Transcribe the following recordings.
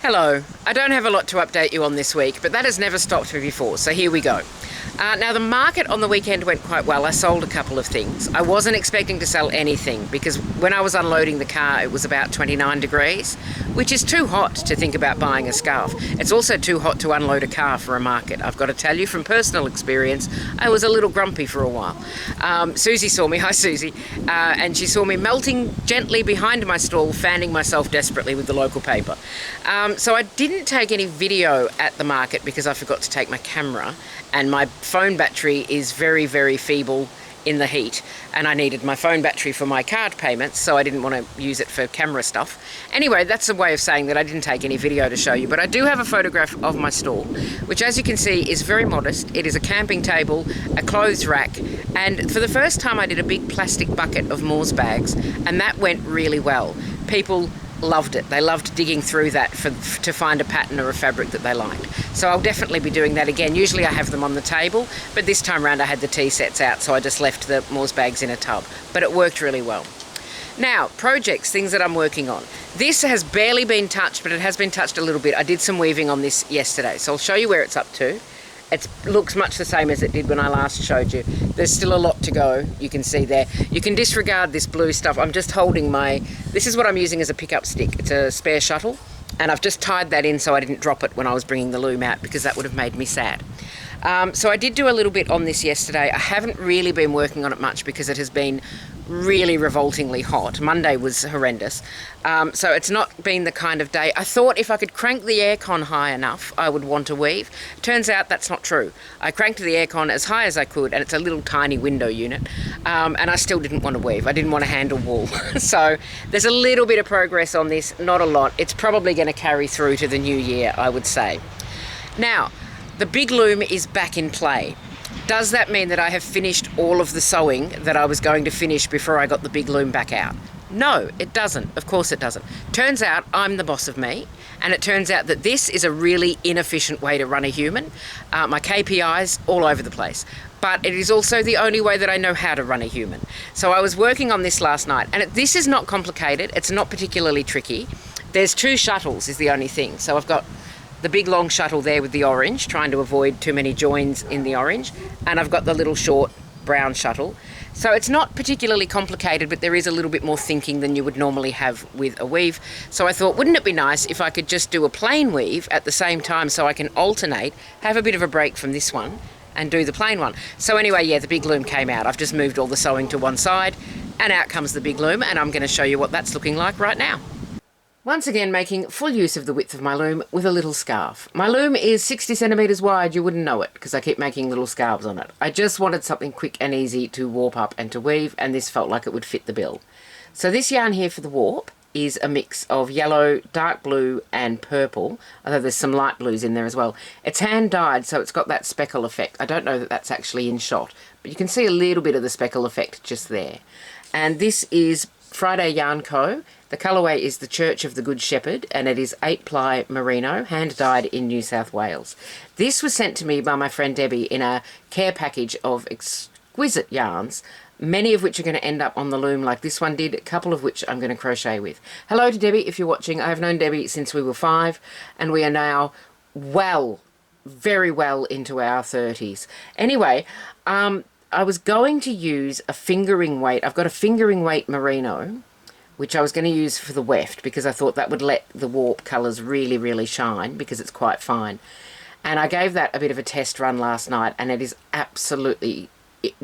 Hello, I don't have a lot to update you on this week, but that has never stopped me before, so here we go. Now the market on the weekend went quite well. I sold a couple of things. I wasn't expecting to sell anything because when I was unloading the car it was about 29 degrees, which is too hot to think about buying a scarf. It's also too hot to unload a car for a market. I've got to tell you from personal experience, I was a little grumpy for a while. Susie saw me, hi Susie, and she saw me melting gently behind my stall, fanning myself desperately with the local paper. So I didn't take any video at the market because I forgot to take my camera, and my phone battery is very, very feeble in the heat, and I needed my phone battery for my card payments, so I didn't want to use it for camera stuff. Anyway, that's a way of saying that I didn't take any video to show you, but I do have a photograph of my stall, which as you can see is very modest. It is a camping table, a clothes rack, and for the first time I did a big plastic bucket of Moore's bags, and that went really well. People loved it. They loved digging through that to find a pattern or a fabric that they liked. So I'll definitely be doing that again. Usually I have them on the table, but this time around I had the tea sets out, so I just left the Moore's bags in a tub. But it worked really well. Now, projects, things that I'm working on. This has barely been touched, but it has been touched a little bit. I did some weaving on this yesterday, so I'll show you where it's up to. It looks much the same as it did when I last showed you. There's still a lot to go, you can see there. You can disregard this blue stuff. I'm just holding this is what I'm using as a pickup stick. It's a spare shuttle, and I've just tied that in so I didn't drop it when I was bringing the loom out, because that would have made me sad. So I did do a little bit on this yesterday. I haven't really been working on it much because it has been really revoltingly hot. Monday was horrendous. So it's not been the kind of day. I thought if I could crank the aircon high enough, I would want to weave. Turns out that's not true. I cranked the aircon as high as I could, and it's a little tiny window unit, and I still didn't want to weave. I didn't want to handle wool. So there's a little bit of progress on this, not a lot. It's probably going to carry through to the new year, I would say. Now, the big loom is back in play. Does that mean that I have finished all of the sewing that I was going to finish before I got the big loom back out? No, it doesn't. Of course it doesn't. Turns out I'm the boss of me, and it turns out that this is a really inefficient way to run a human. My KPIs all over the place. But it is also the only way that I know how to run a human. So I was working on this last night, and this is not complicated. It's not particularly tricky. There's two shuttles is the only thing. So I've got the big long shuttle there with the orange, trying to avoid too many joins in the orange, and I've got the little short brown shuttle. So it's not particularly complicated, but there is a little bit more thinking than you would normally have with a weave. So I thought, wouldn't it be nice if I could just do a plain weave at the same time, so I can alternate, have a bit of a break from this one and do the plain one. So anyway, yeah, the big loom came out. I've just moved all the sewing to one side, and out comes the big loom, and I'm going to show you what that's looking like right now. Once again, making full use of the width of my loom with a little scarf. My loom is 60 centimetres wide. You wouldn't know it because I keep making little scarves on it. I just wanted something quick and easy to warp up and to weave, and this felt like it would fit the bill. So this yarn here for the warp is a mix of yellow, dark blue and purple, although there's some light blues in there as well. It's hand dyed, so it's got that speckle effect. I don't know that that's actually in shot, but you can see a little bit of the speckle effect just there. And this is Friday Yarn Co. The colourway is the Church of the Good Shepherd, and it is 8-ply merino, hand-dyed in New South Wales. This was sent to me by my friend Debbie in a care package of exquisite yarns, many of which are going to end up on the loom like this one did, a couple of which I'm going to crochet with. Hello to Debbie if you're watching. I've known Debbie since we were 5, and we are now very well into our 30s. Anyway, I was going to use a fingering weight. I've got a fingering weight merino, which I was going to use for the weft because I thought that would let the warp colours really, really shine because it's quite fine. And I gave that a bit of a test run last night, and it is absolutely it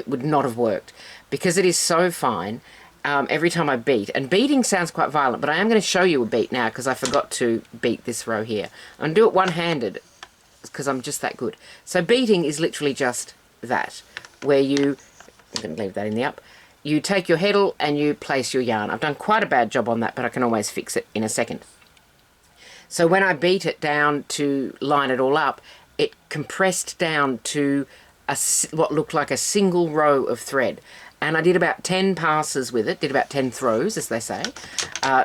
would not have worked because it is so fine. Every time I beat, and beating sounds quite violent, but I am going to show you a beat now because I forgot to beat this row here. I'm going to do it one-handed because I'm just that good. So beating is literally just that, where I'm going to leave that in the up. You take your heddle and you place your yarn. I've done quite a bad job on that, but I can always fix it in a second. So when I beat it down to line it all up, it compressed down to what looked like a single row of thread. And I did about 10 passes with it, did about 10 throws, as they say.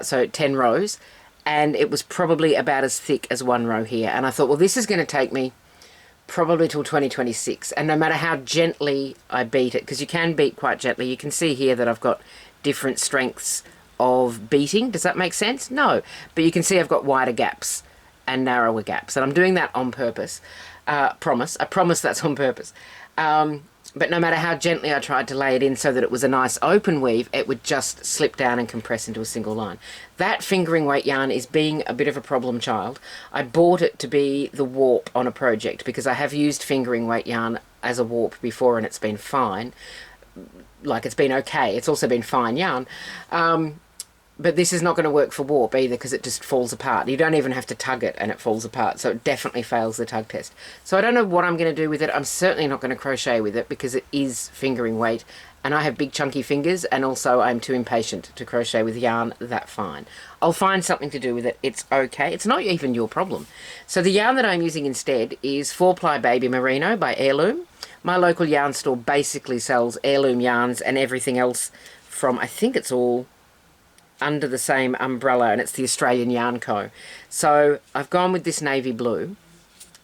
So 10 rows. And it was probably about as thick as one row here. And I thought, well, this is going to take me probably till 2026, and no matter how gently I beat it, because you can beat quite gently, you can see here that I've got different strengths of beating. Does that make sense? No. But you can see I've got wider gaps and narrower gaps. And I'm doing that on purpose. I promise that's on purpose. But no matter how gently I tried to lay it in so that it was a nice open weave, it would just slip down and compress into a single line. That fingering weight yarn is being a bit of a problem child. I bought it to be the warp on a project because I have used fingering weight yarn as a warp before and it's been fine. Like, it's been okay. It's also been fine yarn. But this is not going to work for warp either because it just falls apart. You don't even have to tug it and it falls apart. So it definitely fails the tug test. So I don't know what I'm going to do with it. I'm certainly not going to crochet with it because it is fingering weight. And I have big chunky fingers and also I'm too impatient to crochet with yarn that fine. I'll find something to do with it. It's okay. It's not even your problem. So the yarn that I'm using instead is 4-ply Baby Merino by Heirloom. My local yarn store basically sells heirloom yarns and everything else from, I think it's all under the same umbrella, and it's the Australian Yarn Co. So I've gone with this navy blue,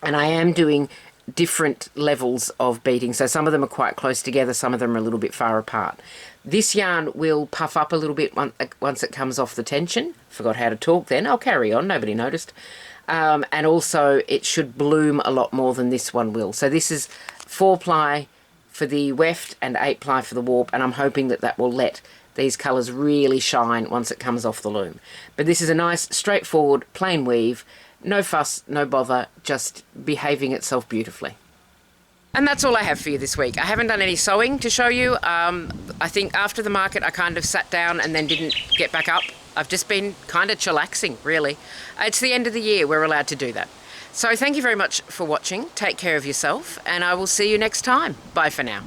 and I am doing different levels of beating. So some of them are quite close together, some of them are a little bit far apart. This yarn will puff up a little bit once it comes off the tension. Forgot how to talk then. I'll carry on, nobody noticed. And also it should bloom a lot more than this one will. So this is 4-ply for the weft and 8-ply for the warp, and I'm hoping that that will let these colours really shine once it comes off the loom. But this is a nice, straightforward, plain weave. No fuss, no bother, just behaving itself beautifully. And that's all I have for you this week. I haven't done any sewing to show you. I think after the market I kind of sat down and then didn't get back up. I've just been kind of chillaxing, really. It's the end of the year, we're allowed to do that. So thank you very much for watching. Take care of yourself, and I will see you next time. Bye for now.